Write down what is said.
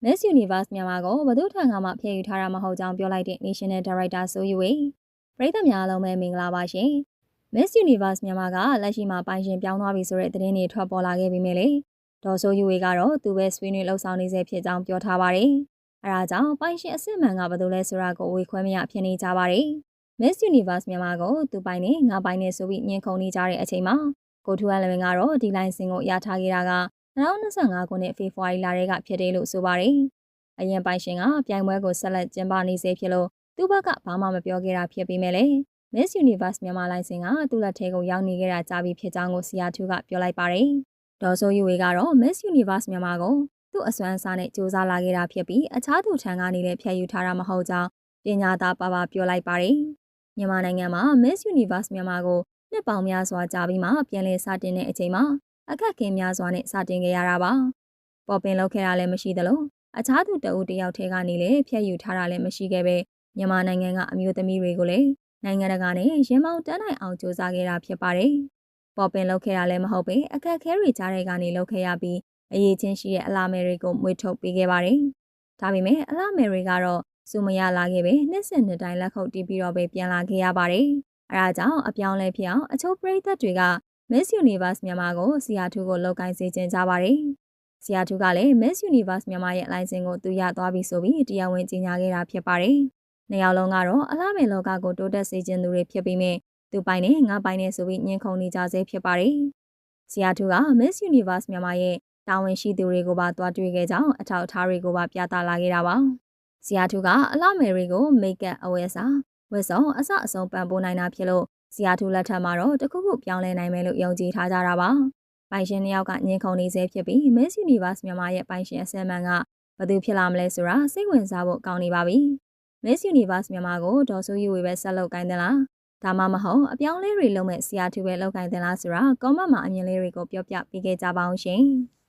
Miss Universe မြန်မာကိုဘသူထံကမှဖျက်ယူထားတာမဟုတ်ကြောင်းပြောလိုက်တဲ့ National Director ဆိုယူဝေပရိသတ်များအားလုံးပဲမင်္ဂလာပါရှင်။ Miss Universe မြန်မာကလက်ရှိမှာပိုင်ရှင်ပြောင်းသွားပြီဆိုတဲ့သတင်းတွေထွက်ပေါ်လာခဲ့ပြီးမြဲလေဒေါ်ဆိုယူဝေကတော့သူပဲဆွေးနွေးလှုပ်ဆောင်နေစေဖြစ်ကြောင်းပြောထားပါတယ်။အဲဒါကြောင့်ပိုင်ရှင်အစစ်မှန်ကဘယ်သူလဲဆိုတာကိုဝေခွဲမရဖြစ်နေကြပါတယ်။ Miss Universe မြန်မာကိုသူပိုင်နဲ့ငါပိုင်နဲ့ဆိုပြီးညှင်းခုန်နေကြတဲ့အချိန်မှာကိုထူအန်လမင်ကတော့ဒီလိုင်းစင်ကိုရထားခဲ့တာက2025ခုနှစ်ဖေဖော်ဝါရီလတည်းကဖြစ်တယ်လို့ဆိုပါတယ်။အရင်ပိုင်ရှင်ကပြိုင်ပွဲကိုဆက်လက်ကျင်းပနေစေဖြစ်လို့သူ့ဘက်ကဘာမှမပြောခဲ့တာဖြစ်ပြီးမြဲလေ Miss Universe မြန်မာလိုင်းစင်ကသူ့လက်ထဲကိုရောက်နေခဲ့တာကြာပြီဖြစ်ကြောင်းကိုဆီယာထူးကပြောလိုက်ပါတယ်။ဒေါ်ဆိုယူဝေကတော့ Miss Universe မြန်မာကိုသူ့အစွမ်းအစားနဲ့စူးစမ်းလာခဲ့တာဖြစ်ပြီးအခြားသူထံကနေလည်းဖျက်ယူထားတာမဟုတ်ကြောင်းပညာသားပါပြောလိုက်ပါတယ်။မြန်မာနိုင်ငံမှာ Miss Universe မြန်မာကိုနှစ်ပေါင်းများစွာကြာပြီးမှပြန်လည်စတင်တဲ့အချိန်မှာအခက်အခဲများစွာနဲ့စတင်ခဲ့ရတာပါ။ပေါ်ပင်လုပ်ခဲ့တာလည်းမရှိသလိုအခြားသူတအုပ်တယောက်ထဲကနေလည်းဖျက်ယူထားတာလည်းမရှိခဲ့ပဲမြန်မာနိုင်ငံကအမျိုးသမီးတွေကိုလည်းနိုင်ငံတကာနဲ့ရင်မောင်းတန်းနိုင်အောင်ကြိုးစားခဲ့တာဖြစ်ပါတယ်။ပေါ်ပင်လုပ်ခဲ့တာလည်းမဟုတ်ပဲအခက်အခဲတွေကြားထဲကနေလုပ်ခဲ့ရပြီးအရေးချင်းရှိတဲ့အလားမယ်တွေကိုမွေးထုတ်ပေးခဲ့ပါတယ်။ဒါပေမဲ့အလားမယ်တွေကတော့စူမရလာခဲ့ပဲနှစ်စဉ်နှစ်တိုင်းလက်ခုပ်တီးပြီးတော့ပဲပြန်လာခဲ့ရပါတယ်။အဲဒါကြောင့်အပြောင်းလဲဖြစ်အောင်အချို့ပရိသတ်တွေက Miss Universe မြန်မာကိုဆီယာထူးကိုလောက်ကိုင်းစေချင်ကြပါတယ်။ဆီယာထူးကလည်း Miss Universe မြန်မာရဲ့လိုင်စင်ကိုသူရသွားပြီဆိုပြီးတရားဝင်ကြေညာခဲ့တာဖြစ်ပါတယ်။နှစ်ယောက်လုံးကတော့အလားမယ်လောကကိုတိုးတက်စေချင်သူတွေဖြစ်ပြီးမြဲသူပိုင်နဲ့ငါပိုင်နဲ့ဆိုပြီးညှင်းခုန်နေကြဆဲဖြစ်ပါတယ်။ဆီယာထူးက Miss Universe မြန်မာရဲ့တာဝန်ရှိသူတွေကိုပါတွားတွေ့ခဲ့ကြောင်းအထောက်အထားတွေကိုပါပြသလာခဲ့တာပါ။ဆီယာထူးကအလားမယ်တွေကို Make-up အဝယ်စားဝတ်စုံအစအဆုံးပံ့ပိုးနိုင်တာဖြစ်လို့ဆီယာထူးလက်ထက်မှာတော့တခုခုပြောင်းလဲနိုင်မယ်လို့ယုံကြည်ထားကြတာပါ။ပိုင်ရှင်နှစ်ယောက်ကညှင်းခုန်နေဆဲဖြစ်ပြီး Miss Universe မြန်မာရဲ့ပိုင်ရှင်အစမ်းမှန်ကဘယ်သူဖြစ်လာမလဲဆိုတာစိတ်ဝင်စားဖို့ကောင်းနေပါပြီ။ Miss Universe မြန်မာကိုဒေါ်ဆိုယူဝေပဲဆက်လုပ်ကိုင်းသလားဒါမှမဟုတ်အပြောင်းလဲတွေလုပ်မဲ့ဆီယာထူးပဲလုပ်ကိုင်းသလားဆိုတာ comment မှာအမြင်လေးတွေကိုပြောပြပေးခဲ့ကြပါအောင်ရှင်။